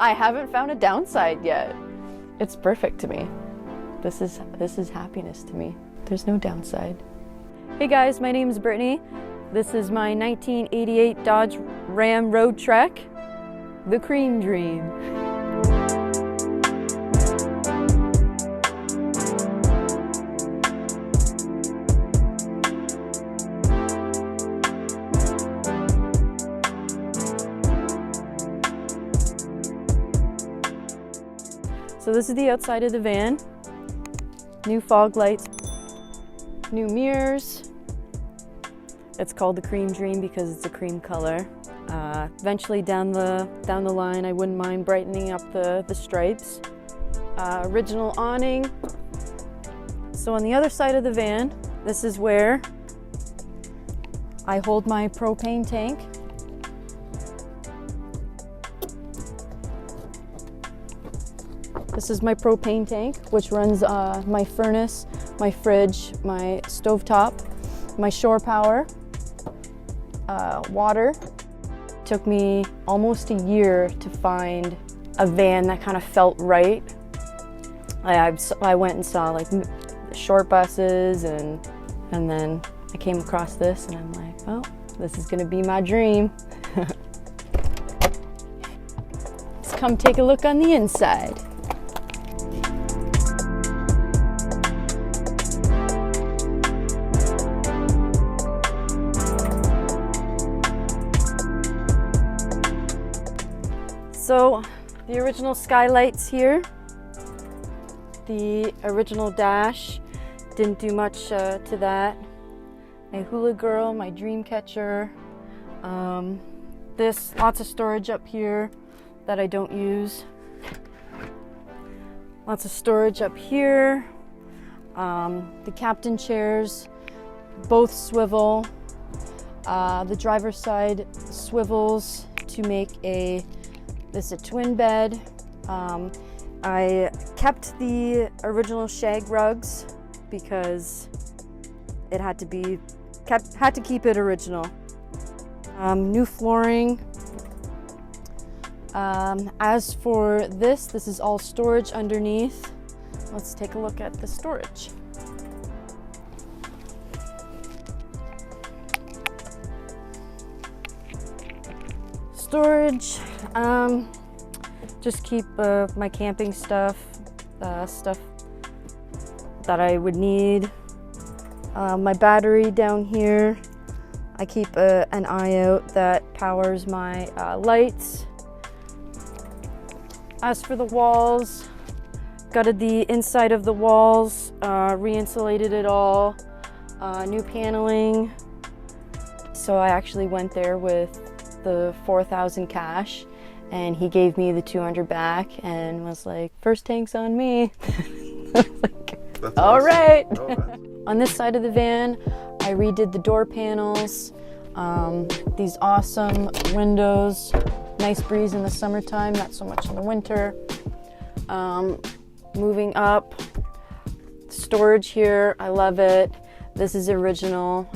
I haven't found a downside yet. It's perfect to me. This is happiness to me. There's no downside. Hey guys, my name is Brittany. This is my 1988 Dodge Ram Roadtrek, the Cream Dream. So this is the outside of the van. New fog lights, new mirrors. It's called the Cream Dream because it's a cream color. Eventually down the line, I wouldn't mind brightening up the stripes. Original awning. So on the other side of the van, this is where I hold my propane tank. This is my propane tank, which runs my furnace, my fridge, my stovetop, my shore power, water. Took me almost a year to find a van that kind of felt right. I went and saw like short buses and then I came across this and I'm like, oh, this is gonna be my dream. Let's come take a look on the inside. So the original skylights here, the original dash, didn't do much to that. My hula girl, my dream catcher, lots of storage up here that I don't use. Lots of storage up here. The captain chairs, both swivel. The driver's side swivels to make this is a twin bed. I kept the original shag rugs because it had to keep it original. New flooring. As for this is all storage underneath. Let's take a look at the storage. Storage, just keep my camping stuff, stuff that I would need. My battery down here, I keep an eye out that powers my lights. As for the walls, gutted the inside of the walls, re-insulated it all, new paneling. So I actually went there with the 4,000 cash and he gave me the 200 back and was like, first tank's on me. Like, all awesome. Right. On this side of the van, I redid the door panels, these awesome windows, nice breeze in the summertime, not so much in the winter. Moving up, storage here, I love it. This is original.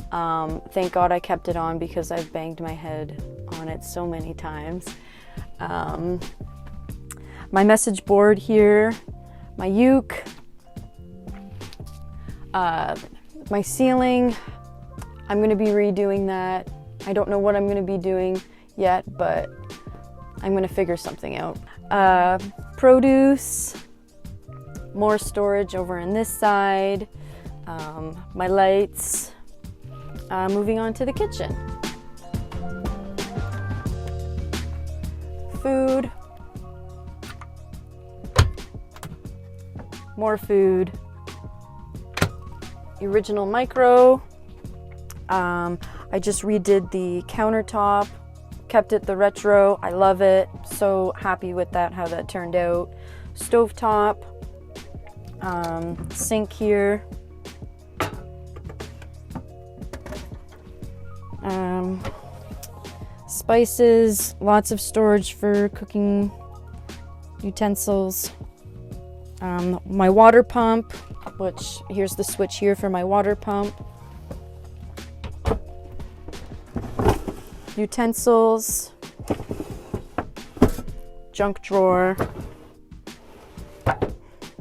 Thank God I kept it on because I've banged my head on it so many times. My message board here, my uke, my ceiling. I'm going to be redoing that. I don't know what I'm going to be doing yet, but I'm going to figure something out. Produce, more storage over on this side. My lights. Moving on to the kitchen. Food. More food. The original micro. I just redid the countertop. Kept it the retro. I love it. So happy with that, how that turned out. Stovetop. Sink here. Spices, lots of storage for cooking utensils. My water pump, which here's the switch here for my water pump. Utensils. junk drawer,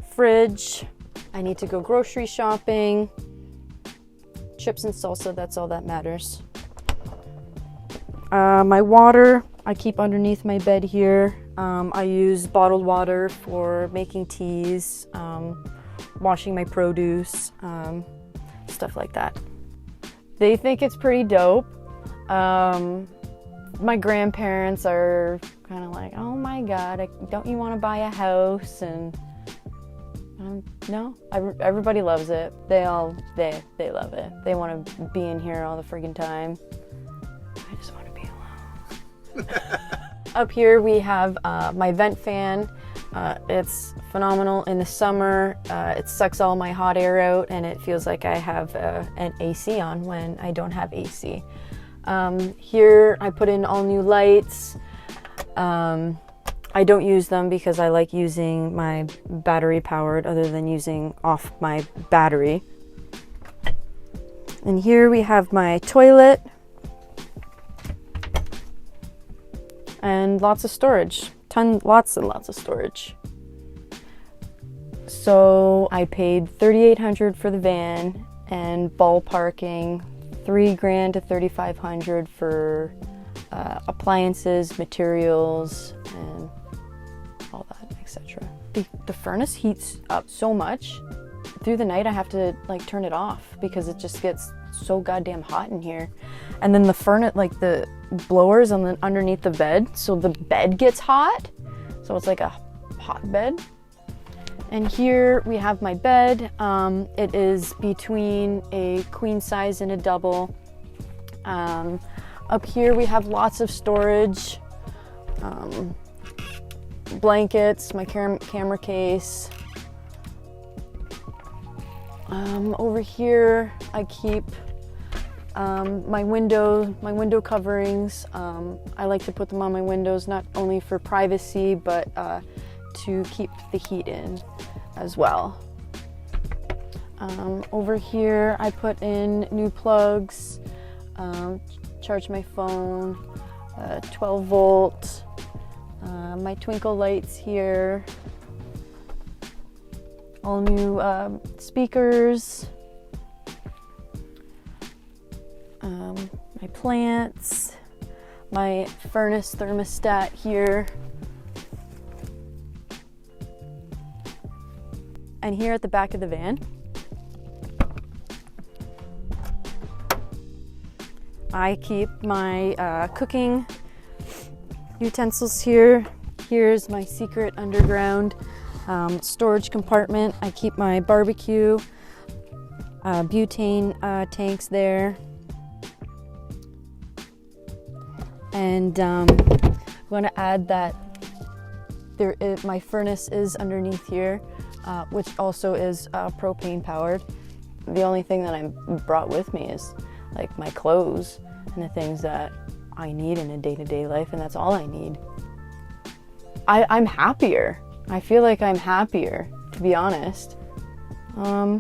fridge. I need to go grocery shopping. Chips and salsa, that's all that matters. My water, I keep underneath my bed here. I use bottled water for making teas, washing my produce, stuff like that. They think it's pretty dope. My grandparents are kind of like, oh my God, don't you want to buy a house? And no, everybody loves it. They love it. They want to be in here all the friggin' time. I just want to be alone. Up here we have my vent fan. It's phenomenal in the summer. It sucks all my hot air out and it feels like I have an AC on when I don't have AC. Here I put in all new lights. I don't use them because I like using my battery powered other than using off my battery. And here we have my toilet and lots of storage, lots and lots of storage. So I paid $3,800 for the van and ballparking $3,000 to $3,500 for appliances, materials, and all that, etc. The furnace heats up so much. Through the night I have to like turn it off because it just gets so goddamn hot in here. And then the furnace, like the blowers on the underneath the bed, so the bed gets hot. So it's like a hot bed. And here we have my bed. It is between a queen size and a double. Up here we have lots of storage, blankets, my camera case. Over here I keep my window coverings. I like to put them on my windows not only for privacy but to keep the heat in as well. Over here I put in new plugs, charge my phone, 12 volt, my twinkle lights here, all new speakers, my plants, my furnace thermostat here. And here at the back of the van, I keep my cooking utensils here. Here's my secret underground storage compartment. I keep my barbecue, butane tanks there. And I'm going to add that my furnace is underneath here, which also is propane powered. The only thing that I brought with me is like my clothes and the things that I need in a day-to-day life, and that's all I need. I'm happier. I feel like I'm happier, to be honest. Yeah.